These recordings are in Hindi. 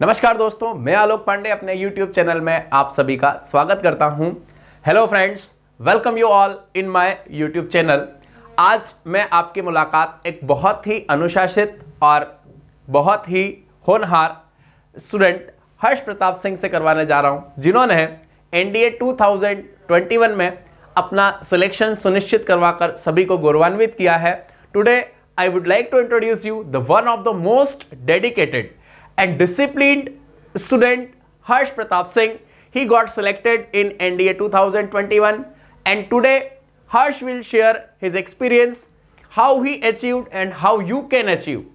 नमस्कार दोस्तों, मैं आलोक पांडे अपने YouTube चैनल में आप सभी का स्वागत करता हूं। Hello friends, welcome you all in my YouTube channel. आज मैं आपकी मुलाकात एक बहुत ही अनुशासित और बहुत ही होनहार स्टूडेंट हर्ष प्रताप सिंह से करवाने जा रहा हूं, जिन्होंने एनडीए 2021 में अपना सिलेक्शन सुनिश्चित करवाकर सभी को गौरवान्वित किया है। Today I would like to introduce you the one of the most dedicated and disciplined student, Harsh Pratap Singh. He got selected in NDA 2021, and today Harsh will share his experience, how he achieved and how you can achieve,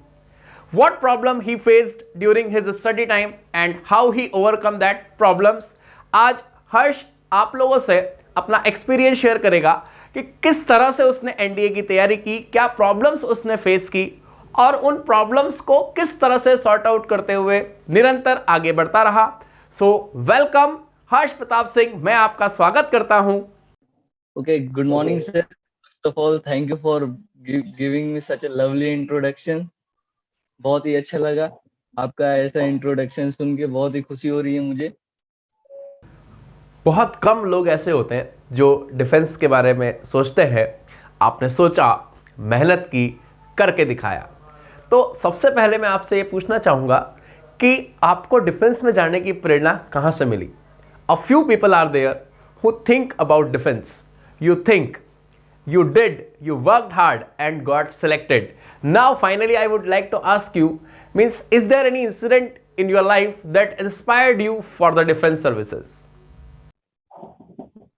what problem he faced during his study time and how he overcome that problems. आज हर्ष आप लोगों से अपना एक्सपीरियंस शेयर करेगा कि किस तरह से उसने एनडीए की तैयारी की, क्या प्रॉब्लम्स उसने फेस की और उन प्रॉब्लम्स को किस तरह से सॉर्ट आउट करते हुए निरंतर आगे बढ़ता रहा। सो वेलकम हर्ष प्रताप सिंह, मैं आपका स्वागत करता हूं। Okay, good morning, sir. First of all, thank you for giving me such a lovely introduction. बहुत ही अच्छा लगा आपका ऐसा इंट्रोडक्शन सुन के, बहुत ही खुशी हो रही है मुझे। बहुत कम लोग ऐसे होते हैं जो डिफेंस के बारे में सोचते हैं। आपने सोचा, मेहनत की, करके दिखाया। तो सबसे पहले मैं आपसे ये पूछना चाहूँगा कि आपको डिफेंस में जाने की प्रेरणा कहाँ से मिली? A few people are there who think about defence. You think, you did, you worked hard and got selected. Now finally I would like to ask you, means is there any incident in your life that inspired you for the defense services?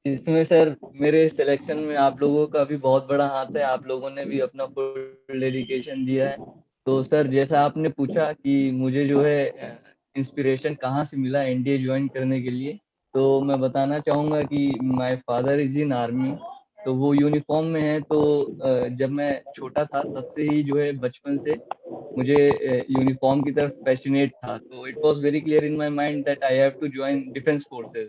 इसमें सर मेरे सिलेक्शन में आप लोगों का भी बहुत बड़ा हाथ है। आप लोगों ने भी अपना फुल डेडिकेशन दिया है। तो सर, जैसा आपने पूछा कि मुझे जो है इंस्पिरेशन कहाँ से मिला एनडीए ज्वाइन करने के लिए, तो मैं बताना चाहूँगा कि my father is in army. तो वो यूनिफॉर्म में है। तो जब मैं छोटा था तब से ही जो है बचपन से मुझे यूनिफॉर्म की तरफ पैशनेट था। तो it was very clear in my mind that I have to join defence forces.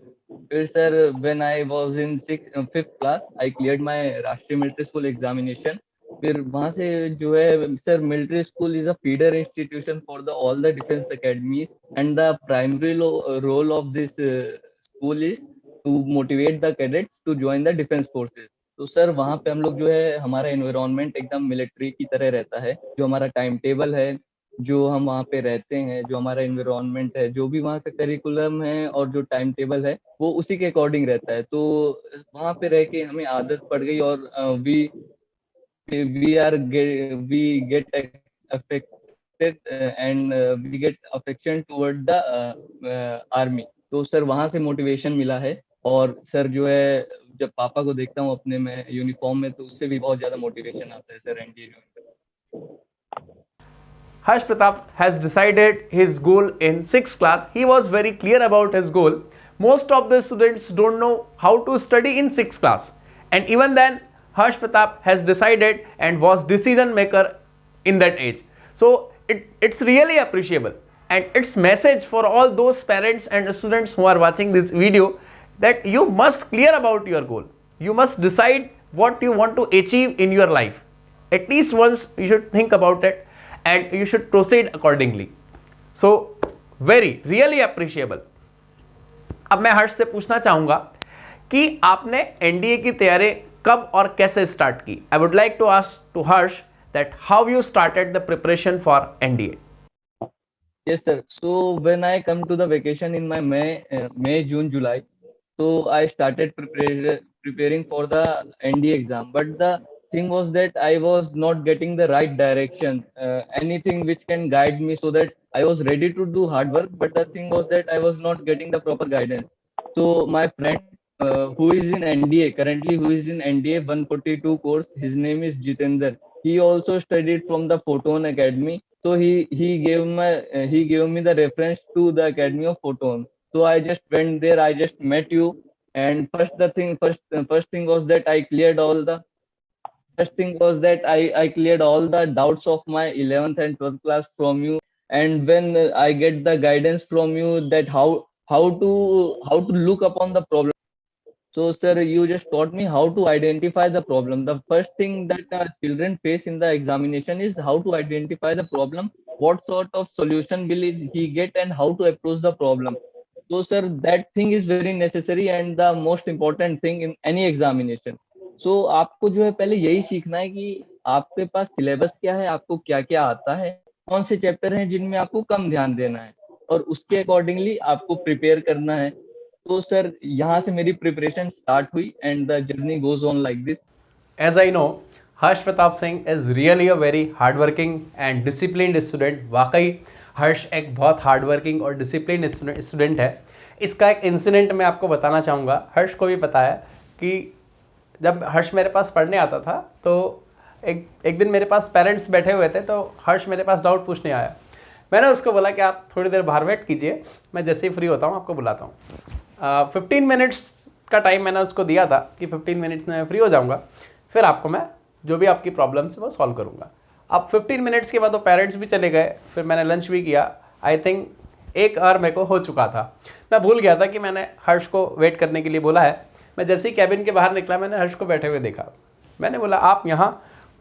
फिर sir, when I was in 5th class, I cleared my Rashtriya military school examination. फिर वहां से जो है sir, military school is a feeder institution for the all the defence academies, and the primary role of this school is to motivate the cadets to join the defence forces. तो सर, वहाँ पे हम लोग जो है, हमारा एनवायरनमेंट एकदम मिलिट्री की तरह रहता है। जो हमारा टाइम टेबल है, जो हम वहाँ पे रहते हैं, जो हमारा एनवायरनमेंट है, जो भी वहाँ का करिकुलम है और जो टाइम टेबल है, वो उसी के अकॉर्डिंग रहता है। तो वहाँ पे रह के हमें आदत पड़ गई, और we we get affected and we get affection toward the army. तो सर, वहां से मोटिवेशन मिला है। और सर जो है, जब पापा को देखता हूँ अपने में यूनिफॉर्म में, तो उससे भी बहुत ज्यादा मोटिवेशन आता है sir NDA join. Harsh Pratap has decided his goal in 6th class. He was very clear about his goal. Most of the students don't know how to study in 6th class. And even then, Harsh Pratap has decided and was decision maker in that age. So it's really appreciable. And it's message for all those parents and students who are watching this video that you must clear about your goal. You must decide what you want to achieve in your life. At least once you should think about it and you should proceed accordingly. So very really appreciable. अब मैं हर्ष से पूछना चाहूंगा कि आपने एनडीए की तैयारी कब और कैसे स्टार्ट की? I would like to ask to Harsh that how you started the preparation for NDA. Yes, sir. So when I come to the vacation in my May, June, July, so I started preparing for the ND exam. But the thing was that I was not getting the right direction, anything which can guide me, so that I was ready to do hard work. But the thing was that I was not getting the proper guidance. So my friend, who is in NDA currently, who is in NDA 142 course, his name is Jitender. He also studied from the Photon Academy. So he gave me the reference to the Academy of Photon. So I just went there. I just met you, and first thing was that I cleared all the first thing was that I cleared all the doubts of my 11th and 12th class from you. And when I get the guidance from you that how to look upon the problem. So, sir, you just taught me how to identify the problem. The first thing that children face in the examination is how to identify the problem what sort of solution will he get and how to approach the problem. So sir, that thing is very necessary and the most important thing in any examination. So आपको जो है पहले यही सीखना है कि आपके पास सिलेबस क्या है, आपको क्या क्या आता है, कौन से चैप्टर हैं जिनमें आपको कम ध्यान देना है, और उसके अकॉर्डिंगली आपको प्रिपेयर करना है. तो सर यहाँ से मेरी प्रिपरेशन स्टार्ट हुई and the journey goes on like this. As I know, Harsh Pratap Singh is really a very hard working and disciplined student. वाकई हर्ष एक बहुत हार्ड वर्किंग और डिसिप्लिन स्टूडेंट है. इसका एक इंसिडेंट मैं आपको बताना चाहूँगा. हर्ष को भी पता है कि जब हर्ष मेरे पास पढ़ने आता था तो एक दिन मेरे पास पेरेंट्स बैठे हुए थे, तो हर्ष मेरे पास डाउट पूछने आया. मैंने उसको बोला कि आप थोड़ी देर बाहर वेट कीजिए, मैं जैसे ही फ्री होता हूँ आपको बुलाता हूँ. 15 मिनट्स का टाइम मैंने उसको दिया था कि 15 मिनट्स में मैं फ्री हो जाऊँगा, फिर आपको मैं जो भी आपकी प्रॉब्लम्स है वो सॉल्व करूँगा. अब 15 मिनट्स के बाद वो पेरेंट्स भी चले गए, फिर मैंने लंच भी किया. आई थिंक 1 आवर मेरे को हो चुका था. मैं भूल गया था कि मैंने हर्ष को वेट करने के लिए बोला है. मैं जैसे ही कैबिन के बाहर निकला, मैंने हर्ष को बैठे हुए देखा. मैंने बोला आप यहाँ?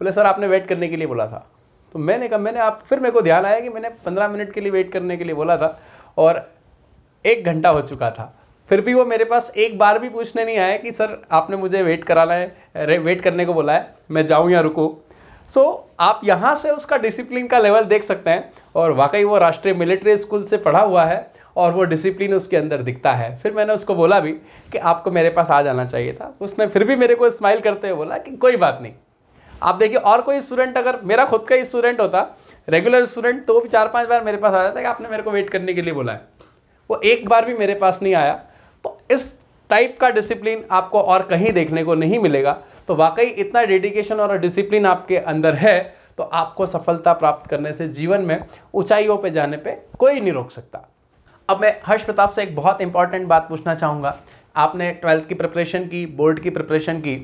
बोले सर आपने वेट करने के लिए बोला था. तो मैंने कहा मैंने आप, फिर मेरे को ध्यान आया कि मैंने 15 मिनट के लिए वेट करने के लिए बोला था और 1 घंटा हो चुका था. फिर भी वो मेरे पास एक बार भी पूछने नहीं आया कि सर आपने मुझे वेट कराना है, वेट करने को बोला है, मैं जाऊँ या रुकूँ. सो आप यहाँ से उसका डिसिप्लिन का लेवल देख सकते हैं. और वाकई वो राष्ट्रीय मिलिट्री स्कूल से पढ़ा हुआ है और वो डिसिप्लिन उसके अंदर दिखता है. फिर मैंने उसको बोला भी कि आपको मेरे पास आ जाना चाहिए था. उसने फिर भी मेरे को स्माइल करते हुए बोला कि कोई बात नहीं. आप देखिए, और कोई स्टूडेंट, अगर मेरा खुद का ही स्टूडेंट होता, रेगुलर स्टूडेंट, तो वो भी 4-5 बार मेरे पास आ जाता कि आपने मेरे को वेट करने के लिए बोला है. वो एक बार भी मेरे पास नहीं आया. तो इस टाइप का डिसिप्लिन आपको और कहीं देखने को नहीं मिलेगा. तो वाकई इतना डेडिकेशन और डिसिप्लिन आपके अंदर है तो आपको सफलता प्राप्त करने से, जीवन में ऊंचाइयों पे जाने पे कोई नहीं रोक सकता. अब मैं हर्ष प्रताप से एक बहुत इंपॉर्टेंट बात पूछना चाहूँगा. आपने 12th की प्रिपरेशन की, बोर्ड की प्रिपरेशन की,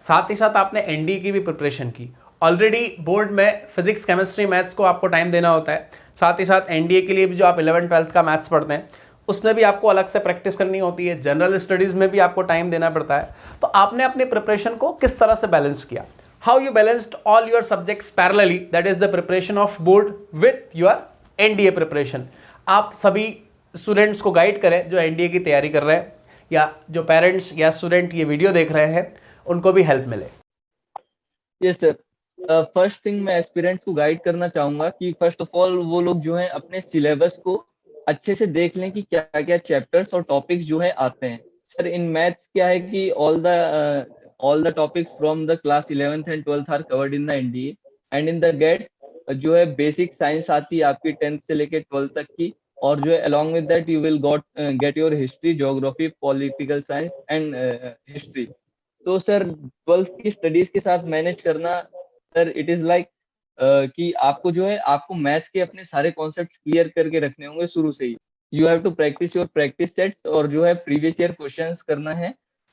साथ ही साथ आपने एनडीए की भी प्रिपरेशन की. ऑलरेडी बोर्ड में फिजिक्स, केमिस्ट्री, मैथ्स को आपको टाइम देना होता है. साथ ही साथ एनडीए के लिए भी जो आप 11th-12th का मैथ्स पढ़ते हैं उसमें भी आपको अलग से प्रैक्टिस करनी होती है. जनरल स्टडीज़ में भी आपको टाइम देना पड़ता है. तो आपने अपने प्रिपरेशन को किस तरह से बैलेंस किया? How you balanced all your subjects parallelly, that is the preparation of board with your NDA preparation. आप सभी स्टूडेंट्स को गाइड करें जो एनडीए की तैयारी कर रहे हैं, या जो पेरेंट्स या स्टूडेंट ये वीडियो देख रहे हैं उनको भी हेल्प मिले. Yes sir. फर्स्ट थिंग मैं एस्पिरेंट्स को गाइड करना चाहूंगा कि फर्स्ट ऑफ ऑल वो लोग जो है अपने सिलेबस को अच्छे से देख लें कि क्या क्या चैप्टर्स और टॉपिक्स जो है आते हैं. सर इन मैथ्स क्या है कि all the topics from the class 11th and 12th are covered in the NDA. And in the gate जो है बेसिक साइंस आती है आपकी 10th से लेके 12th तक की, और जो है along with that you will get your history, geography, political science and history. तो सर 12th की स्टडीज के साथ मैनेज करना, सर इट इज लाइक कि आपको जो है आपको मैथ्स के अपने सारे कॉन्सेप्ट्स क्लियर करके रखने होंगे शुरू से ही. You have to practice your practice sets और जो है प्रीवियस ईयर क्वेश्चंस करना है.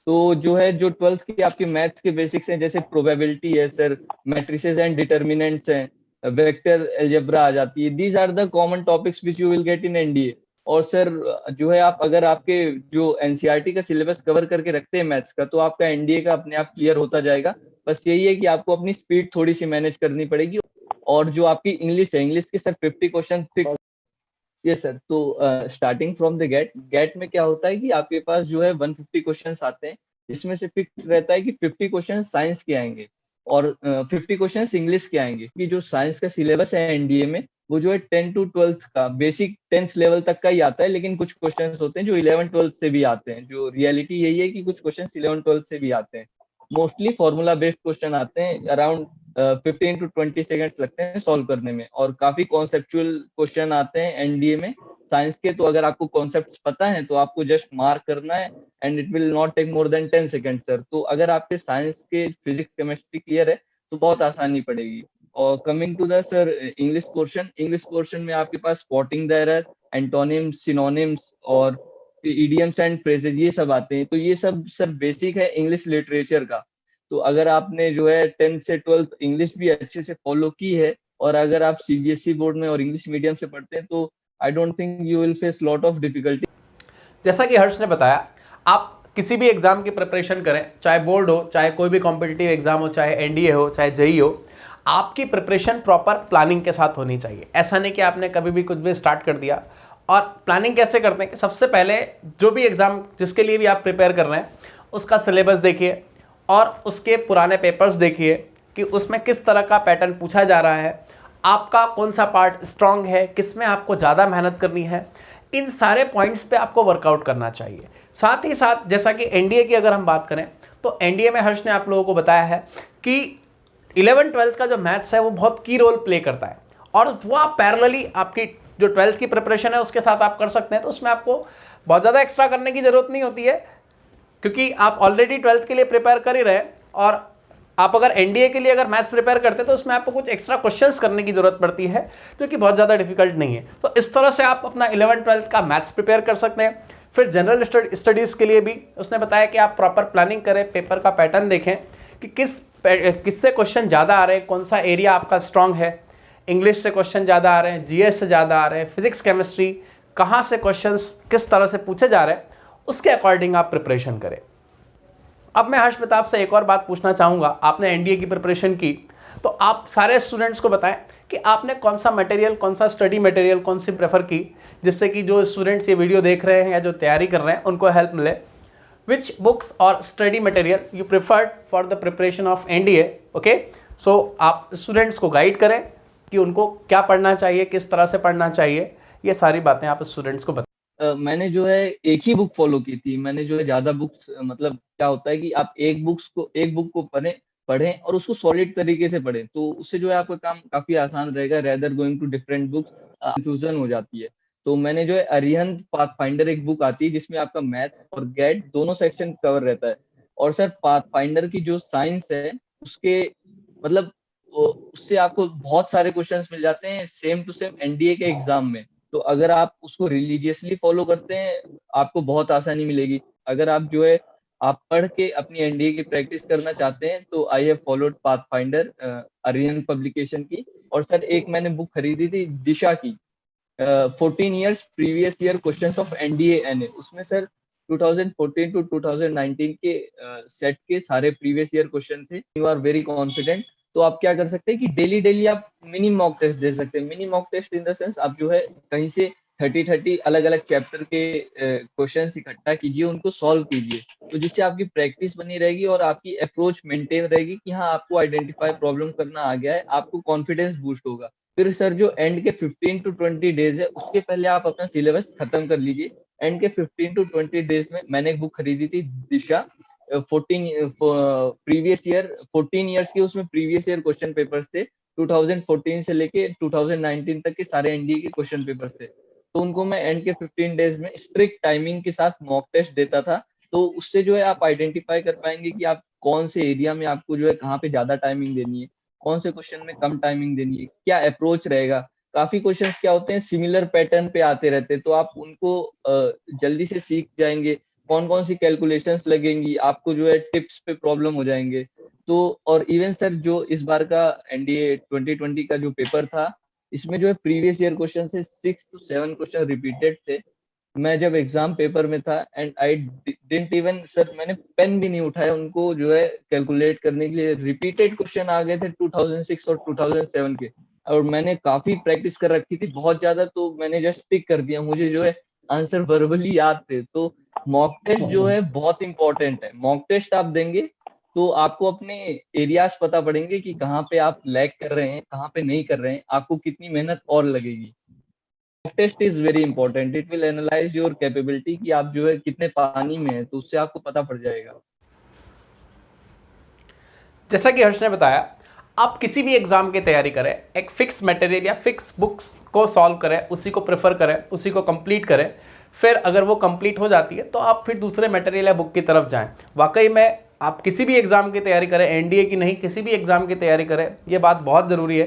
तो जो है जो 12th की आपके मैथ्स के बेसिक्स हैं, जैसे प्रोबेबिलिटी है सर, मैट्रिसेस एंड डिटर्मिनेंट्स हैं, वेक्टर अलजेब्रा आ जाती है. These are the common topics which you will get in NDA. और सर जो है आप अगर आपके जो एनसीईआरटी का सिलेबस कवर करके रखते हैं मैथ्स का, तो आपका एनडीए का अपने आप क्लियर होता जाएगा. बस यही है कि आपको अपनी स्पीड थोड़ी सी मैनेज करनी पड़ेगी. और जो आपकी इंग्लिश है, इंग्लिश के sir 50 question fix. Yes sir. तो स्टार्टिंग फ्रॉम द गेट में क्या होता है कि आपके पास जो है 150 क्वेश्चंस आते हैं, जिसमें से फिक्स रहता है कि 50 क्वेश्चन साइंस के आएंगे और 50 क्वेश्चंस इंग्लिश के आएंगे. कि जो साइंस का सिलेबस है एनडीए में, वो जो है 10 to 12th का बेसिक 10th लेवल तक का ही आता है. लेकिन कुछ क्वेश्चंस होते हैं जो 11th-12th से भी आते हैं. जो रियलिटी यही है कि कुछ क्वेश्चंस 11th-12th से भी आते हैं. मोस्टली फॉर्मूला बेस्ड क्वेश्चन आते हैं. अराउंड 15 to 20 सेकेंड्स लगते हैं सॉल्व करने में. और काफी कॉन्सेप्चुअल क्वेश्चन आते हैं एनडीए में साइंस के. तो अगर आपको कॉन्सेप्ट्स पता है तो आपको जस्ट मार्क करना है and it will not take more than 10 second sir. तो अगर आपके साइंस के फिजिक्स, केमिस्ट्री क्लियर है तो बहुत आसानी पड़ेगी. और coming to the sir English portion में आपके पास spotting the error, antonyms, synonyms और इडियम्स एंड फ्रेजेस, ये सब आते हैं. तो ये सब सर बेसिक है इंग्लिश लिटरेचर का. तो अगर आपने जो है 10th से 12th इंग्लिश भी अच्छे से फॉलो की है, और अगर आप सीबीएसई बोर्ड में और इंग्लिश मीडियम से पढ़ते हैं, तो I don't think you will face lot of difficulty. जैसा कि हर्ष ने बताया, आप किसी भी एग्जाम की प्रिपरेशन करें, चाहे बोर्ड हो, चाहे कोई भी कॉम्पिटिटिव एग्जाम हो, चाहे एनडीए हो, चाहे जेई हो, आपकी प्रिपरेशन प्रॉपर प्लानिंग के साथ होनी चाहिए। ऐसा नहीं कि आपने कभी भी कुछ भी स्टार्ट कर दिया। और प्लानिंग कैसे करते हैं कि सबसे पहले जो भी एग्ज़ाम जिसके लिए भी आप प्रिपेयर कर रहे हैं उसका सिलेबस देखिए और उसके पुराने पेपर्स देखिए कि उसमें किस तरह का पैटर्न पूछा जा रहा है, आपका कौन सा पार्ट स्ट्रांग है, किस में आपको ज़्यादा मेहनत करनी है। इन सारे पॉइंट्स पे आपको वर्कआउट करना चाहिए। साथ ही साथ जैसा कि एनडीए की अगर हम बात करें तो एनडीए में हर्ष ने आप लोगों को बताया है कि 11th-12th का जो मैथ्स है वो बहुत की रोल प्ले करता है और वो आप पैरेलली आपकी जो 12th की प्रिपरेशन है उसके साथ आप कर सकते हैं। तो उसमें आपको बहुत ज़्यादा एक्स्ट्रा करने की ज़रूरत नहीं होती है क्योंकि आप ऑलरेडी 12th के लिए प्रिपेयर कर ही रहे हैं। और आप अगर एनडीए के लिए अगर मैथ्स प्रिपेयर करते हैं तो उसमें आपको कुछ एक्स्ट्रा क्वेश्चंस करने की ज़रूरत पड़ती है जो कि बहुत ज़्यादा डिफिकल्ट नहीं है। तो इस तरह से आप अपना 11th-12th का मैथ्स प्रिपेयर कर सकते हैं। फिर जनरल स्टडीज़ के लिए भी उसने बताया कि आप प्रॉपर प्लानिंग करें, पेपर का पैटर्न देखें कि किससे क्वेश्चन ज़्यादा आ रहे हैं, कौन सा एरिया आपका स्ट्रांग है। इंग्लिश से क्वेश्चन ज़्यादा आ रहे हैं, जीएस से ज़्यादा आ रहे हैं, फिजिक्स केमिस्ट्री कहाँ से क्वेश्चंस किस तरह से पूछे जा रहे हैं, उसके अकॉर्डिंग आप प्रिपरेशन करें। अब मैं हर्ष प्रताप से एक और बात पूछना चाहूँगा। आपने एनडीए की प्रिपरेशन की तो आप सारे स्टूडेंट्स को बताएं कि आपने कौन सा मटेरियल, कौन सा स्टडी मटेरियल कौन सी प्रेफर की जिससे कि जो स्टूडेंट्स ये वीडियो देख रहे हैं या जो तैयारी कर रहे हैं उनको हेल्प मिले। Which books or study material you preferred for the preparation of NDA? Okay, so आप स्टूडेंट्स को गाइड करें कि उनको क्या पढ़ना चाहिए, किस तरह से पढ़ना चाहिए, ये सारी बातें आप स्टूडेंट्स को बताएं। मैंने जो है एक ही बुक फॉलो की थी। मैंने जो है ज़्यादा बुक्स मतलब क्या होता है कि आप एक बुक को पढ़ें और उसको सॉलिड तरीके से पढ़ें, तो उससे जो है आपका काम काफ़ी आसान रहेगा rather going to different books confusion हो जाती है। तो मैंने जो है अरिहंत पाथफाइंडर एक बुक आती है जिसमें आपका मैथ और गैट दोनों सेक्शन कवर रहता है। और सर पाथफाइंडर की जो साइंस है उसके मतलब उससे आपको बहुत सारे क्वेश्चंस मिल जाते हैं सेम टू सेम एनडीए के एग्जाम में। तो अगर आप उसको रिलीजियसली फॉलो करते हैं आपको बहुत आसानी मिलेगी। अगर आप जो है आप पढ़ के अपनी एनडीए की प्रैक्टिस करना चाहते हैं तो I have followed pathfinder Arihant publication की। और सर एक मैंने बुक खरीदी थी दिशा की 14 years previous year questions of NDA NA। उसमें सर 2014 टू 2019 के सेट के सारे प्रीवियस ईयर क्वेश्चन थे। यू आर वेरी कॉन्फिडेंट तो आप क्या कर सकते हैं कि डेली आप मिनी मॉक टेस्ट दे सकते हैं। Mini mock test in the sense आप जो है कहीं से 30 अलग अलग चैप्टर के क्वेश्चन इकट्ठा कीजिए, उनको सॉल्व कीजिए, तो जिससे आपकी प्रैक्टिस बनी रहेगी और आपकी अप्रोच मेंटेन रहेगी कि हाँ आपको आइडेंटिफाई प्रॉब्लम करना आ गया है, आपको कॉन्फिडेंस बूस्ट होगा। फिर सर जो एंड के 15 टू 20 डेज है उसके पहले आप अपना सिलेबस खत्म कर लीजिए। एंड के 15 टू 20 डेज में मैंने एक बुक खरीदी थी दिशा 14 प्रीवियस ईयर 14 ईयर्स के उसमें प्रीवियस ईयर क्वेश्चन पेपर्स थे। 2014 से लेके 2019 तक के सारे एनडीए के क्वेश्चन पेपर्स थे। तो उनको मैं एंड के 15 डेज में स्ट्रिक्ट टाइमिंग के साथ मॉक टेस्ट देता था। तो उससे जो है आप आइडेंटिफाई कर पाएंगे कि आप कौन से एरिया में आपको जो है कहाँ पे ज्यादा टाइमिंग देनी है, कौन से क्वेश्चन में कम टाइमिंग देनी है, क्या अप्रोच रहेगा। काफी क्वेश्चंस क्या होते हैं सिमिलर पैटर्न पे आते रहते हैं, तो आप उनको जल्दी से सीख जाएंगे। कौन कौन सी कैलकुलेशंस लगेंगी, आपको जो है टिप्स पे प्रॉब्लम हो जाएंगे। तो और इवन सर जो इस बार का एनडीए 2020 का जो पेपर था इसमें जो है प्रीवियस ईयर क्वेश्चन से 6 to 7 क्वेश्चन रिपीटेड थे। मैं जब एग्जाम पेपर में था and I didn't even sir मैंने पेन भी नहीं उठाया उनको जो है कैलकुलेट करने के लिए। रिपीटेड क्वेश्चन आ गए थे 2006 और 2007 के, और मैंने काफी प्रैक्टिस कर रखी थी बहुत ज्यादा, तो मैंने जस्ट टिक कर दिया, मुझे जो है आंसर वर्बली याद थे। तो मॉक टेस्ट जो है बहुत इंपॉर्टेंट है। मॉक टेस्ट आप देंगे तो आपको अपने एरियाज पता पड़ेंगे कि कहाँ पे आप लैग कर रहे हैं, कहाँ पे नहीं कर रहे हैं, आपको कितनी मेहनत और लगेगी। Test is very important, it will analyse your capability कि आप जो है कितने पानी में है, तो उससे आपको पता पड़ जाएगा। जैसा कि हर्ष ने बताया, आप किसी भी एग्जाम की तैयारी करें, एक फिक्स मटेरियल या फिक्स बुक्स को सॉल्व करें, उसी को प्रेफर करें, उसी को कंप्लीट करें। फिर अगर वो कंप्लीट हो जाती है तो आप फिर दूसरे मटेरियल या बुक की तरफ जाएं। वाकई में आप किसी भी एग्जाम की तैयारी करें, एनडीए की नहीं, किसी भी एग्जाम की तैयारी करें, ये बात बहुत ज़रूरी है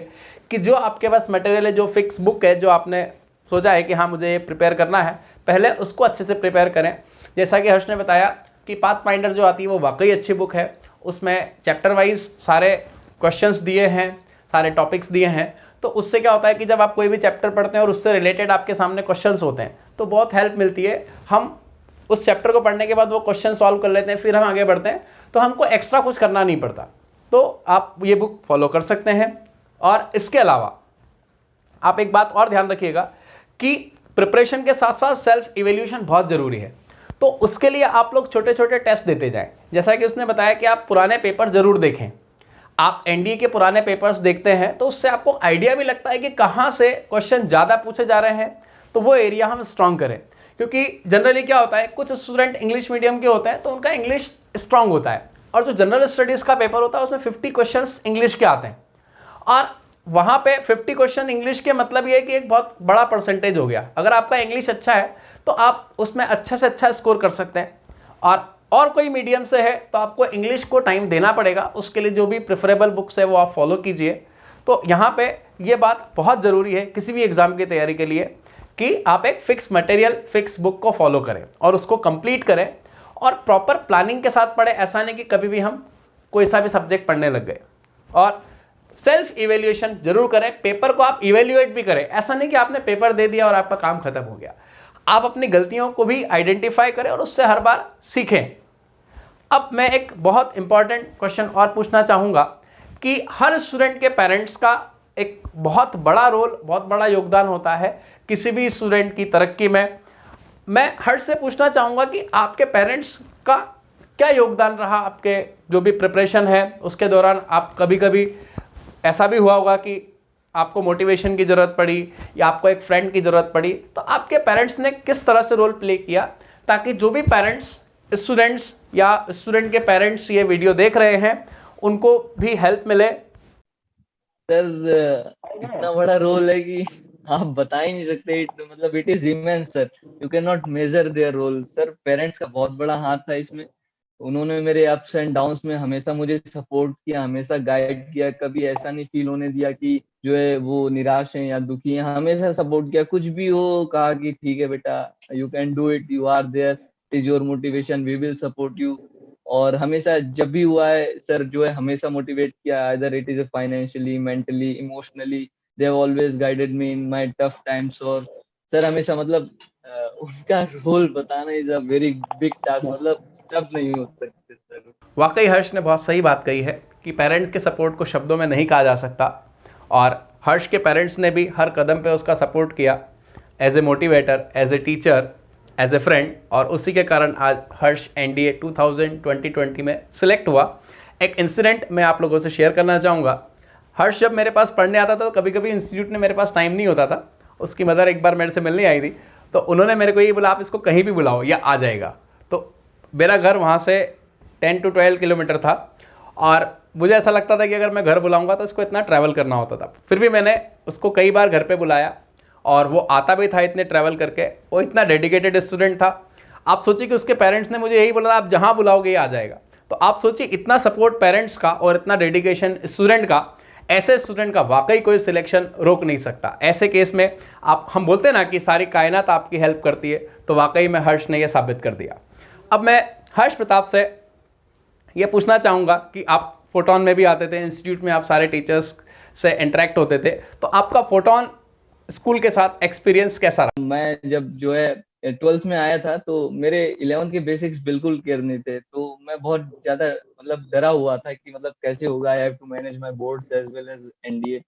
कि जो आपके पास मटेरियल है, जो फिक्स बुक है, जो आपने सोचा है कि हाँ मुझे ये प्रिपेयर करना है, पहले उसको अच्छे से प्रिपेयर करें। जैसा कि हर्ष ने बताया कि पाथफाइंडर जो आती है वो वाकई अच्छी बुक है। उसमें चैप्टर वाइज सारे क्वेश्चंस दिए हैं, सारे टॉपिक्स दिए हैं। तो उससे क्या होता है कि जब आप कोई भी चैप्टर पढ़ते हैं और उससे रिलेटेड आपके सामने क्वेश्चंस होते हैं तो बहुत हेल्प मिलती है। हम उस चैप्टर को पढ़ने के बाद वो क्वेश्चन सॉल्व कर लेते हैं, फिर हम आगे बढ़ते हैं, तो हमको एक्स्ट्रा कुछ करना नहीं पड़ता। तो आप ये बुक फॉलो कर सकते हैं। और इसके अलावा आप एक बात और ध्यान रखिएगा कि प्रिपरेशन के साथ साथ सेल्फ इवेल्यूशन बहुत ज़रूरी है। तो उसके लिए आप लोग छोटे छोटे टेस्ट देते जाएं। जैसा कि उसने बताया कि आप पुराने पेपर ज़रूर देखें। आप एनडीए के पुराने पेपर्स देखते हैं तो उससे आपको आइडिया भी लगता है कि कहाँ से क्वेश्चन ज़्यादा पूछे जा रहे हैं, तो वो एरिया हम स्ट्रांग करें। क्योंकि जनरली क्या होता है, कुछ स्टूडेंट इंग्लिश मीडियम के होते हैं तो उनका इंग्लिश स्ट्रांग होता है, और जो जनरल स्टडीज़ का पेपर होता है उसमें 50 क्वेश्चंस इंग्लिश के आते हैं, और वहाँ पे 50 क्वेश्चन इंग्लिश के मतलब ये है कि एक बहुत बड़ा परसेंटेज हो गया। अगर आपका इंग्लिश अच्छा है तो आप उसमें अच्छे से अच्छा स्कोर कर सकते हैं, और कोई मीडियम से है तो आपको इंग्लिश को टाइम देना पड़ेगा। उसके लिए जो भी प्रेफरेबल बुक्स है वो आप फॉलो कीजिए। तो यहाँ पे ये बात बहुत ज़रूरी है किसी भी एग्ज़ाम की तैयारी के लिए कि आप एक फिक्स मटेरियल, फिक्स बुक को फॉलो करें और उसको कंप्लीट करें, और प्रॉपर प्लानिंग के साथ पढ़ें। ऐसा नहीं कि कभी भी हम कोई सा भी सब्जेक्ट पढ़ने लग गए। और सेल्फ इवेल्यूएशन जरूर करें, पेपर को आप इवेल्युएट भी करें। ऐसा नहीं कि आपने पेपर दे दिया और आपका काम खत्म हो गया। आप अपनी गलतियों को भी आइडेंटिफाई करें और उससे हर बार सीखें। अब मैं एक बहुत इंपॉर्टेंट क्वेश्चन और पूछना चाहूँगा कि हर स्टूडेंट के पेरेंट्स का एक बहुत बड़ा रोल, बहुत बड़ा योगदान होता है किसी भी स्टूडेंट की तरक्की में। मैं हर्ष से पूछना चाहूँगा कि आपके पेरेंट्स का क्या योगदान रहा आपके जो भी प्रिपरेशन है उसके दौरान। आप कभी कभी ऐसा भी हुआ होगा कि आपको मोटिवेशन की ज़रूरत पड़ी या आपको एक फ्रेंड की ज़रूरत पड़ी, तो आपके पेरेंट्स ने किस तरह से रोल प्ले किया, ताकि जो भी पेरेंट्स स्टूडेंट्स या स्टूडेंट के पेरेंट्स ये वीडियो देख रहे हैं उनको भी हेल्प मिले। सर इतना बड़ा रोल है कि आप बता ही नहीं सकते। मतलब it is immense sir, you can not measure their role. Sir parents का बहुत बड़ा हाथ था इसमें। उन्होंने मेरे अप्स एंड डाउन्स में हमेशा मुझे सपोर्ट किया, हमेशा गाइड किया। कभी ऐसा नहीं फील होने दिया कि जो है वो निराश है या दुखी है। हमेशा सपोर्ट किया, कुछ भी हो कहा कि ठीक है बेटा, you can do it, you are there, is your motivation, we will support you. और हमेशा जब भी हुआ है सर जो है हमेशा मोटिवेट किया, either it is financially, mentally, emotionally, they have always guided me in my tough times. और सर हमेशा मतलब उनका रोल बताना is a very big task, मतलब टफ नहीं हो सकते सर। वाकई हर्ष ने बहुत सही बात कही है कि पेरेंट के सपोर्ट को शब्दों में नहीं कहा जा सकता, और हर्ष के पेरेंट्स ने भी हर कदम पे उसका सपोर्ट किया, as a motivator, as a teacher, as a friend, और उसी के कारण आज हर्ष एनडीए 2020 में सिलेक्ट हुआ। एक इंसिडेंट मैं आप लोगों से शेयर करना चाहूँगा। हर्ष जब मेरे पास पढ़ने आता था तो कभी कभी इंस्टीट्यूट में मेरे पास टाइम नहीं होता था। उसकी मदर एक बार मेरे से मिलने आई थी, तो उन्होंने मेरे को ये बोला आप इसको कहीं भी बुलाओ या आ जाएगा। तो मेरा घर वहाँ से 10 to 12 किलोमीटर था, और मुझे ऐसा लगता था कि अगर मैं घर बुलाऊंगा तो इसको इतना ट्रैवल करना होता था। फिर भी मैंने उसको कई बार घर पे बुलाया, और वो आता भी था इतने ट्रैवल करके। वो इतना डेडिकेटेड स्टूडेंट था। आप सोचिए कि उसके पेरेंट्स ने मुझे यही बोला आप जहाँ बुलाओगे ये आ जाएगा। तो आप सोचिए इतना सपोर्ट पेरेंट्स का और इतना डेडिकेशन स्टूडेंट का, ऐसे स्टूडेंट का वाकई कोई सिलेक्शन रोक नहीं सकता। ऐसे केस में हम बोलते हैं ना कि सारी कायनात आपकी हेल्प करती है, तो वाकई में हर्ष ने यह साबित कर दिया। अब मैं हर्ष प्रताप से ये पूछना चाहूँगा कि आप फोटोन में भी आते थे, इंस्टीट्यूट में आप सारे टीचर्स से इंटरेक्ट होते थे, तो आपका फोटोन स्कूल के साथ एक्सपीरियंस कैसा रहा? मैं जब जो है 12th में आया था तो मेरे 11th के बेसिक्स बिल्कुल क्लियर नहीं थे, तो मैं बहुत ज्यादा मतलब डरा हुआ था कि मतलब कैसे होगा, I have to manage my boards as well as NDA.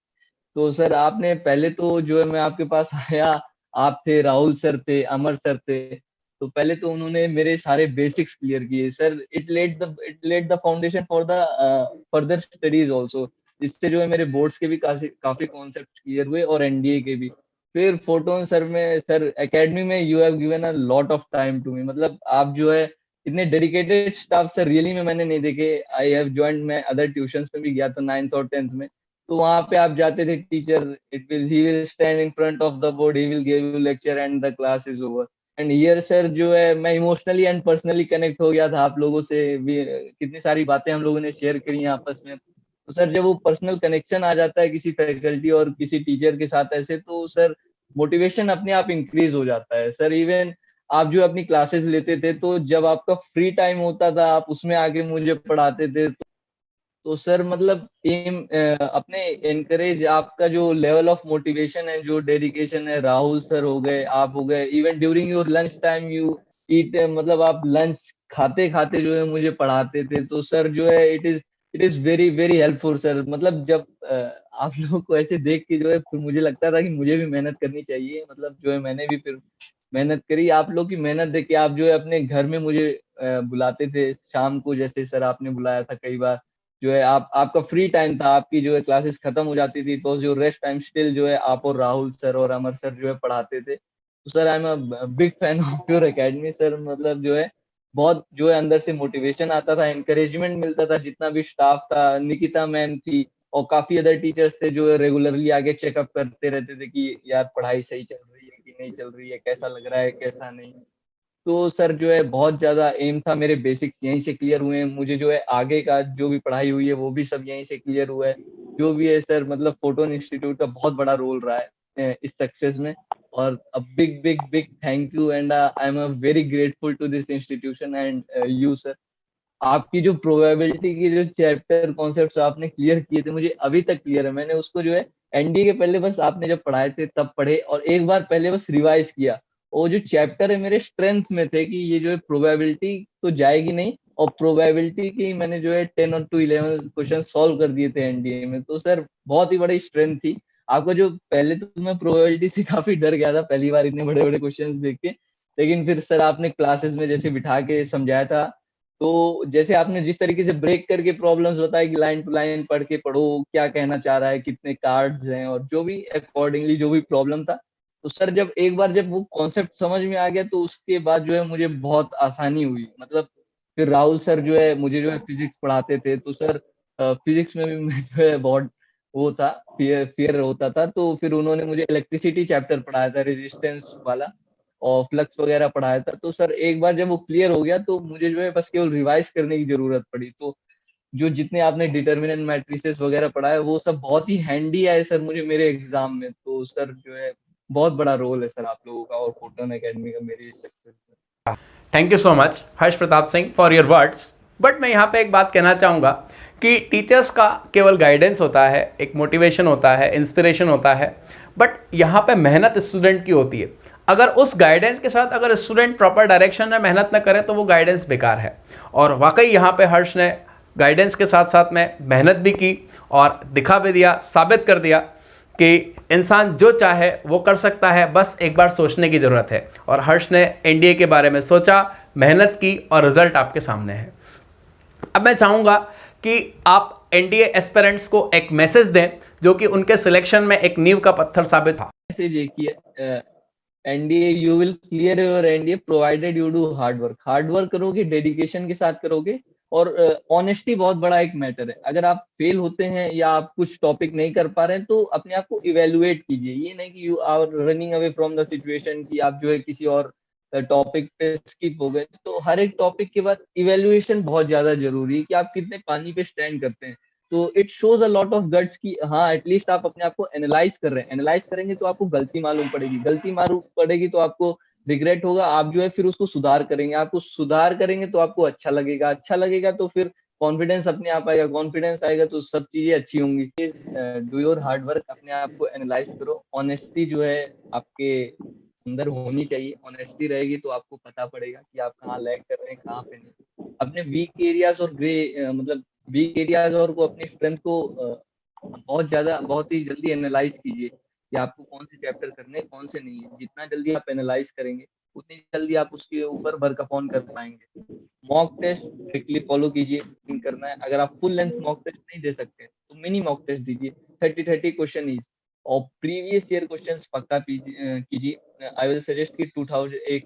तो सर आपने पहले तो जो है मैं आपके पास आया, आप थे, राहुल सर थे, अमर सर थे। तो पहले तो उन्होंने मेरे सारे बेसिक्स क्लियर किए sir. It led the foundation for the further studies also. इससे जो है मेरे बोर्ड्स के भी काफी काफी कॉन्सेप्ट्स क्लियर हुए और एनडीए के भी। फिर फोटोन सर में, सर एकेडमी में you have given a lot of time to me. मतलब आप जो है इतने डेडिकेटेड स्टाफ सर रियली में मैंने नहीं देखे। आई हैव ज्वाइंड, मैं अदर ट्यूशंस में भी गया था 9th और 10th में। तो वहां पे आप जाते थे, teacher he will stand in front of the board, he will give you lecture and the class is over. And here sir जो है मैं इमोशनली एंड पर्सनली कनेक्ट हो गया था आप लोगों से भी। कितनी सारी बातें हम लोगों ने शेयर करी आपस में। तो सर जब वो पर्सनल कनेक्शन आ जाता है किसी फैकल्टी और किसी टीचर के साथ ऐसे, तो सर मोटिवेशन अपने आप इंक्रीज हो जाता है सर। इवन आप जो अपनी क्लासेस लेते थे तो जब आपका फ्री टाइम होता था आप उसमें आके मुझे पढ़ाते थे। तो सर मतलब अपने एनकरेज, आपका जो लेवल ऑफ मोटिवेशन है, जो डेडिकेशन है, राहुल सर हो गए, आप हो गए, even during your lunch time you eat, मतलब आप लंच खाते खाते जो है मुझे पढ़ाते थे। तो सर जो है it is it is very very helpful sir. मतलब जब आप लोगों को ऐसे देख के जो है फिर मुझे लगता था कि मुझे भी मेहनत करनी चाहिए। मतलब जो है मैंने भी फिर मेहनत करी। आप लोग की मेहनत देख के आप जो है अपने घर में मुझे बुलाते थे शाम को, जैसे सर आपने बुलाया था कई बार। जो है आप आपका फ्री टाइम था, आपकी जो है क्लासेस खत्म हो जाती थी तो जो रेस्ट टाइम स्टिल जो है आप और राहुल सर और अमर सर जो है पढ़ाते थे। तो sir I am a big fan of your academy sir. मतलब जो है बहुत जो है अंदर से मोटिवेशन आता था, एनकरेजमेंट मिलता था। जितना भी स्टाफ था, निकिता मैम थी और काफी अदर टीचर्स थे जो रेगुलरली आगे चेकअप करते रहते थे कि यार पढ़ाई सही चल रही है कि नहीं चल रही है, कैसा लग रहा है कैसा नहीं। तो सर जो है बहुत ज्यादा एम था, मेरे बेसिक्स यहीं से क्लियर हुए हैं। मुझे जो है आगे का जो भी पढ़ाई हुई है वो भी सब यहीं से क्लियर हुआ है। जो भी है सर, मतलब फोटोन इंस्टीट्यूट का बहुत बड़ा रोल रहा है इस सक्सेस में। और a big big big thank you and I am very grateful to this institution and you sir. आपकी जो प्रोबेबिलिटी की जो चैप्टर कॉन्सेप्ट्स आपने क्लियर किए थे मुझे अभी तक क्लियर है। मैंने उसको जो है एनडीए के पहले बस आपने जब पढ़ाए थे तब पढ़े और एक बार पहले बस रिवाइज किया। वो जो चैप्टर है मेरे स्ट्रेंथ में थे कि ये जो है प्रोबेबिलिटी तो जाएगी नहीं, और प्रोबेबिलिटी की मैंने जो है 10 और टू 11 क्वेश्चन सॉल्व कर दिए थे एनडीए में। तो सर बहुत ही बड़ी स्ट्रेंथ थी आपको। जो पहले तो मैं प्रोबेबिलिटी से काफी डर गया था पहली बार इतने बड़े बड़े क्वेश्चन देख के, लेकिन फिर सर आपने क्लासेस में जैसे बिठा के समझाया था, तो जैसे आपने जिस तरीके से ब्रेक करके प्रॉब्लम्स बताई कि लाइन टू लाइन पढ़ के पढ़ो क्या कहना चाह रहा है, कितने कार्ड्स हैं और जो भी अकॉर्डिंगली जो भी प्रॉब्लम था। तो सर जब एक बार जब वो कॉन्सेप्ट समझ में आ गया तो उसके बाद जो है मुझे बहुत आसानी हुई। मतलब फिर राहुल सर जो है मुझे जो है फिजिक्स पढ़ाते थे तो सर फिजिक्स में भी मैं जो है बहुत वो था, फियर फियर होता था। तो फिर उन्होंने मुझे इलेक्ट्रिसिटी चैप्टर पढ़ाया था, रेजिस्टेंस वाला और फ्लक्स वगैरह पढ़ाया था। तो सर एक बार जब वो क्लियर हो गया तो मुझे जो है बस केवल रिवाइज करने की जरूरत पड़ी। तो जो जितने आपने डिटर्मिनेंट मैट्रिसेस वगैरह पढ़ा है वो सब बहुत ही हैंडी आए सर मुझे मेरे एग्जाम में। तो सर जो है बहुत बड़ा रोल है सर आप लोगों का और फोटोन एकेडमी का मेरी सक्सेस में। Thank you so much Harsh Pratap Singh for your words. But मैं यहाँ पे एक बात कहना चाहूँगा कि टीचर्स का केवल गाइडेंस होता है, एक मोटिवेशन होता है, इंस्पिरेशन होता है, बट यहाँ पे मेहनत स्टूडेंट की होती है। अगर उस गाइडेंस के साथ अगर स्टूडेंट प्रॉपर डायरेक्शन में मेहनत न करे तो वो गाइडेंस बेकार है। और वाकई यहाँ पे हर्ष ने गाइडेंस के साथ साथ में मेहनत भी की और दिखा भी दिया, साबित कर दिया कि इंसान जो चाहे वो कर सकता है, बस एक बार सोचने की ज़रूरत है। और हर्ष ने एनडीए के बारे में सोचा, मेहनत की और रिजल्ट आपके सामने है। अब मैं चाहूँगा कि आप एनडीए एस्पिरेंट्स को एक मैसेज दें जो कि उनके सिलेक्शन में एक नींव का पत्थर साबित था। मैसेज एक ही है, NDA you will clear your NDA provided you do hard work. Hard work करोगे, डेडिकेशन के साथ करोगे और ऑनेस्टी बहुत बड़ा एक मैटर है। अगर आप फेल होते हैं या आप कुछ टॉपिक नहीं कर पा रहे हैं तो अपने आप को इवेलुएट कीजिए। ये नहीं कि you are running away from the situation कि आप जो है किसी और टॉपिक पे स्किप हो गए। तो हर एक टॉपिक के बाद इवेल्युएशन बहुत ज्यादा जरूरी है कि आप कितने पानी पे स्टैंड करते हैं। तो it shows a lot of guts कि हाँ एटलीस्ट आप अपने आप को एनालाइज कर रहे हैं। एनालाइज करेंगे तो आपको गलती मालूम पड़ेगी, गलती मालूम पड़ेगी तो आपको रिग्रेट होगा। आप जो है फिर उसको सुधार करेंगे, आपको सुधार करेंगे तो आपको अच्छा लगेगा, अच्छा लगेगा तो फिर कॉन्फिडेंस अपने आप आएगा, कॉन्फिडेंस आएगा तो सब चीजें अच्छी होंगी। डू योर हार्ड वर्क, अपने आप को एनालाइज करो। ऑनेस्टी जो है आपके अंदर होनी चाहिए। ऑनेस्टी रहेगी तो आपको पता पड़ेगा कि आप कहाँ लैग कर रहे हैं कहाँ पे नहीं। अपने वीक एरियाज और मतलब वीक एरियाज और को अपनी स्ट्रेंथ को बहुत ज्यादा बहुत ही जल्दी एनालाइज कीजिए कि आपको कौन से चैप्टर करने हैं कौन से नहीं है। जितना जल्दी आप एनालाइज करेंगे उतनी जल्दी आप उसके ऊपर वर्क अपॉन कर पाएंगे। मॉक टेस्ट स्ट्रिक्टली फॉलो कीजिए करना है। अगर आप फुल लेंथ मॉक टेस्ट नहीं दे सकते तो मिनी मॉक टेस्ट दीजिए, 30-30 क्वेश्चन इज। और प्रीवियस ईयर क्वेश्चंस पक्का कीजिए। आई विल सजेस्ट कि 2000 एक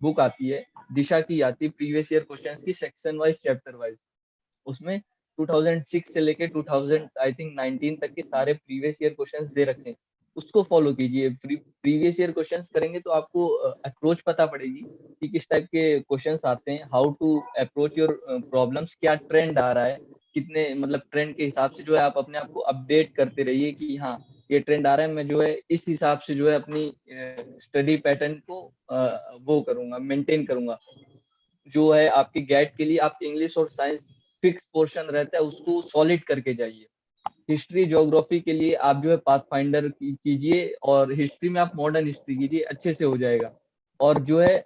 बुक आती है दिशा की, आती है प्रीवियस ईयर क्वेश्चंस की सेक्शन वाइज चैप्टर वाइज। उसमें 2006 से लेके 2000 आई थिंक 19 तक के सारे प्रीवियस ईयर क्वेश्चंस दे रखे हैं। उसको फॉलो कीजिए। प्रीवियस ईयर क्वेश्चंस करेंगे तो आपको अप्रोच पता पड़ेगी कि किस टाइप के क्वेश्चंस आते हैं, how to approach your problems, क्या ट्रेंड आ रहा है, कितने मतलब ट्रेंड के हिसाब से जो है आप अपने आप को अपडेट करते रहिए कि हाँ ये ट्रेंड आ रहा है, मैं जो है इस हिसाब से जो है अपनी स्टडी पैटर्न को वो करूंगा, मेंटेन करूंगा। जो है आपकी गैट के लिए आप इंग्लिश और साइंस फिक्स पोर्शन रहता है उसको सॉलिड करके जाइए। हिस्ट्री ज्योग्राफी के लिए आप जो है पाथ फाइंडर कीजिए और हिस्ट्री में आप मॉडर्न हिस्ट्री कीजिए, अच्छे से हो जाएगा। और जो है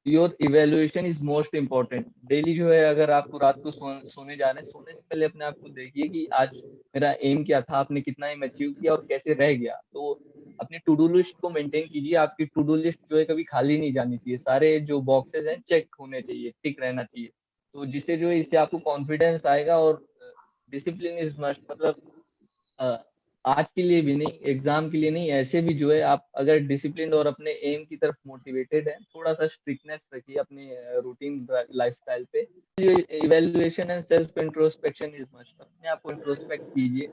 your evaluation is most important. Daily जो है अगर आपको रात को सोने जा रहे हैं, सोने से पहले अपने आप को देखिए कि आज मेरा एम क्या था, आपने कितना एम अचीव किया और कैसे रह गया। तो अपनी टू डू लिस्ट को मेंटेन कीजिए। आपकी टू डू लिस्ट जो है कभी खाली नहीं जानी चाहिए, सारे जो बॉक्सेस हैं चेक होने चाहिए, टिक रहना चाहिए। तो जिससे जो है इससे आपको कॉन्फिडेंस आएगा। और डिसिप्लिन इज मस्ट, मतलब अ, आज के लिए भी नहीं, एग्जाम के लिए नहीं, ऐसे भी जो है आप अगर डिसिप्लिन और अपने एम की तरफ मोटिवेटेड है, थोड़ा सा स्ट्रिक्टनेस रखिए अपने रूटीन लाइफस्टाइल पे। Evaluation and self introspection is must. अपने आप को इंट्रोस्पेक्ट कीजिए,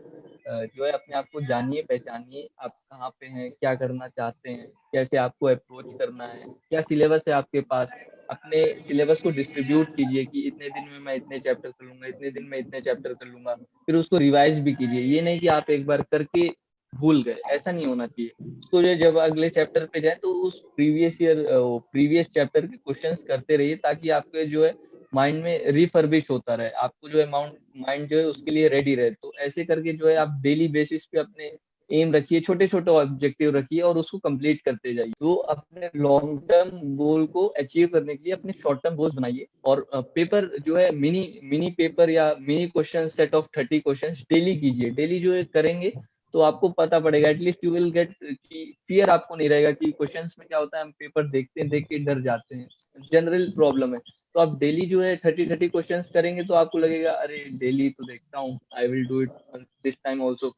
जो है अपने आप को जानिए, पहचानिए, आप कहाँ पे हैं, क्या करना चाहते हैं, कैसे आपको अप्रोच करना है, क्या सिलेबस है आपके पास। अपने सिलेबस को डिस्ट्रीब्यूट कीजिए कि इतने दिन में मैं इतने चैप्टर कर लूंगा, इतने दिन में इतने चैप्टर कर लूंगा। फिर उसको रिवाइज भी कीजिए। ये नहीं कि आप एक बार करके भूल गए, ऐसा नहीं होना चाहिए। उसको जो जब अगले चैप्टर पे जाए तो उस प्रीवियस चैप्टर के क्वेश्चंस करते रहिए, ताकि आपके जो है माइंड में रिफर्बिश होता रहे, आपको जो है माइंड जो है उसके लिए रेडी रहे। तो ऐसे करके जो है आप डेली बेसिस पे अपने एम रखिए, छोटे छोटे ऑब्जेक्टिव रखिए और उसको कंप्लीट करते जाइए। तो अपने लॉन्ग टर्म गोल को अचीव करने के लिए अपने शॉर्ट टर्म गोल्स बनाइए। और पेपर जो है मिनी मिनी पेपर या mini question set of 30 question daily कीजिए। डेली जो है करेंगे तो आपको पता पड़ेगा, एटलीस्ट यू विल गेट कि फियर आपको नहीं रहेगा कि क्वेश्चंस में क्या होता है, हम पेपर देखते हैं, देख के डर जाते हैं, जनरल प्रॉब्लम है। तो आप डेली जो है 30 क्वेश्चंस करेंगे तो आपको लगेगा अरे डेली तो देखता हूँ, I will do it this time also.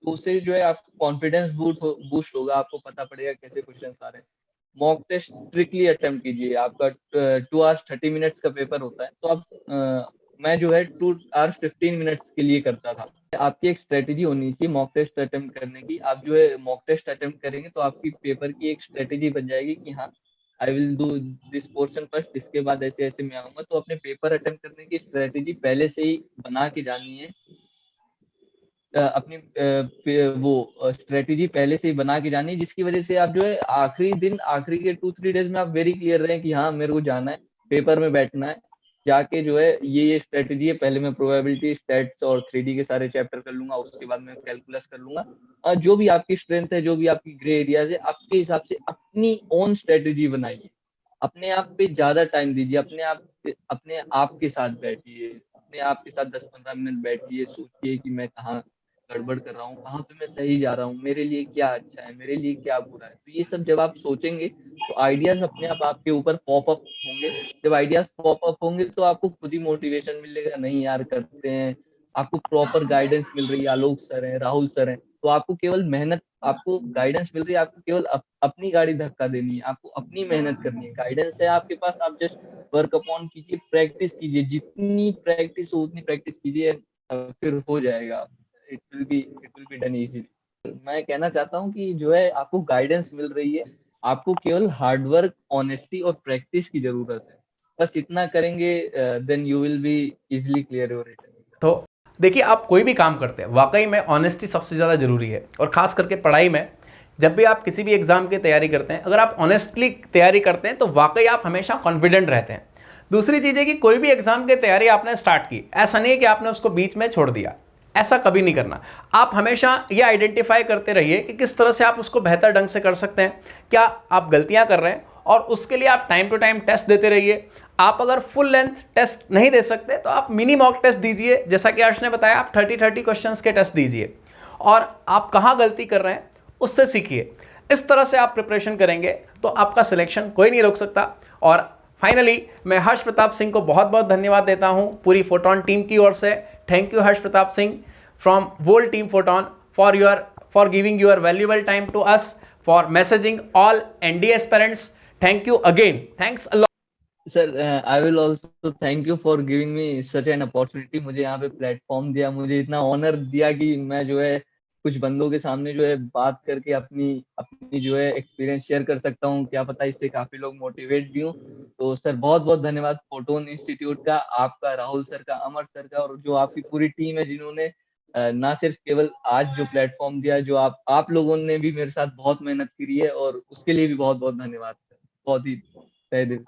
तो उससे जो है आपको कॉन्फिडेंस बूस्ट होगा, आपको पता पड़ेगा कैसे क्वेश्चन आ रहे हैं। मॉक टेस्ट स्ट्रिक्टली अटेम्प्ट कीजिए। आपका 2 hours 30 minutes का पेपर होता है, तो आप मैं जो है 2 hours 15 minutes के लिए करता था। आपकी एक स्ट्रेटेजी होनी चाहिए मॉक टेस्ट अटेम्प्ट करने की। आप जो है मॉक टेस्ट अटेम्प्ट करेंगे तो आपकी पेपर की एक स्ट्रेटेजी बन जाएगी कि हाँ, I will do this portion first, इसके बाद ऐसे ऐसे मैं आऊंगा। तो अपने पेपर अटेम्प्ट करने की स्ट्रेटेजी पहले से ही बना के जानी है। अपनी वो स्ट्रेटेजी पहले से ही बना के जानी, जिसकी वजह से आप जो है आखिरी दिन, आखिरी के 2-3 डेज में आप वेरी क्लियर रहे कि हाँ मेरे को जाना है, पेपर में बैठना है, जाके जो है ये स्ट्रेटेजी है। पहले मैं प्रोबेबिलिटी, स्टैट्स और 3D के सारे चैप्टर कर लूंगा, उसके बाद मैं कैलकुलस कर लूंगा। और जो भी आपकी स्ट्रेंथ है, जो भी आपकी ग्रे एरियाज है, आपके हिसाब से अपनी ओन स्ट्रेटेजी बनाइए। अपने आप पे ज्यादा टाइम दीजिए, अपने आप के साथ बैठिए, अपने आप के साथ 10-15 मिनट बैठिए, सोचिए कि मैं कहाँ गड़बड़ कर रहा हूँ, कहाँ पे मैं सही जा रहा हूँ, मेरे लिए क्या अच्छा है, मेरे लिए क्या बुरा है। तो ये सब जब आप सोचेंगे तो आइडियाज अपने आप आपके ऊपर पॉप अप होंगे। जब आइडियाज पॉप अप होंगे तो आपको खुद ही मोटिवेशन मिलेगा, नहीं यार करते हैं। आपको प्रॉपर गाइडेंस मिल रही है, आलोक सर है, राहुल सर है, तो आपको केवल मेहनत, आपको गाइडेंस मिल रही है, आपको केवल अपनी गाड़ी धक्का देनी है, आपको अपनी मेहनत करनी है। गाइडेंस है आपके पास, आप जस्ट वर्क अपॉन कीजिए, प्रैक्टिस कीजिए, जितनी प्रैक्टिस हो उतनी प्रैक्टिस कीजिए, फिर हो जाएगा। It will be done easily. मैं कहना चाहता हूँ कि जो है आपको गाइडेंस मिल रही है, आपको केवल हार्ड वर्क, ऑनेस्टी और प्रैक्टिस की जरूरत है। बस इतना करेंगे, then you will be easily clear your return. तो देखिए, आप कोई भी काम करते हैं, वाकई में ऑनेस्टी सबसे ज़्यादा ज़रूरी है। और ख़ास करके पढ़ाई में, जब भी आप किसी भी एग्ज़ाम की तैयारी करते हैं, अगर आप ऑनेस्टली तैयारी करते हैं तो वाकई आप हमेशा कॉन्फिडेंट रहते हैं। दूसरी चीज़ है कि कोई भी एग्ज़ाम की तैयारी आपने स्टार्ट की, ऐसा नहीं है कि आपने उसको बीच में छोड़ दिया, ऐसा कभी नहीं करना। आप हमेशा ये आइडेंटिफाई करते रहिए कि किस तरह से आप उसको बेहतर ढंग से कर सकते हैं, क्या आप गलतियां कर रहे हैं, और उसके लिए आप टाइम टू टाइम टेस्ट देते रहिए। आप अगर फुल लेंथ टेस्ट नहीं दे सकते तो आप मिनी मॉक टेस्ट दीजिए, जैसा कि अर्श ने बताया, आप 30 क्वेश्चंस के टेस्ट दीजिए और आप कहाँ गलती कर रहे हैं उससे सीखिए। इस तरह से आप प्रिपरेशन करेंगे तो आपका सिलेक्शन कोई नहीं रोक सकता। और फाइनली मैं हर्ष प्रताप सिंह को बहुत बहुत धन्यवाद देता हूं पूरी फोटोन टीम की ओर से। Thank you Harsh Pratap Singh from whole team Photon for giving your valuable time to us, for messaging all ND aspirants. Thank you again. Thanks a lot. Sir, I will also thank you for giving me such an opportunity. मुझे यहाँ पे प्लेटफॉर्म दिया, मुझे इतना ऑनर दिया कि मैं जो है कुछ बंदों के सामने जो है बात करके अपनी अपनी जो है एक्सपीरियंस शेयर कर सकता हूँ। क्या पता इससे काफी लोग मोटिवेट भी हों। तो सर बहुत बहुत धन्यवाद फोटोन इंस्टीट्यूट का, आपका, राहुल सर का, अमर सर का, और जो आपकी पूरी टीम है जिन्होंने ना सिर्फ केवल आज जो प्लेटफॉर्म दिया, जो आप लोगों ने भी मेरे साथ बहुत मेहनत करी है, और उसके लिए भी बहुत बहुत धन्यवाद सर, बहुत ही तहे दिल।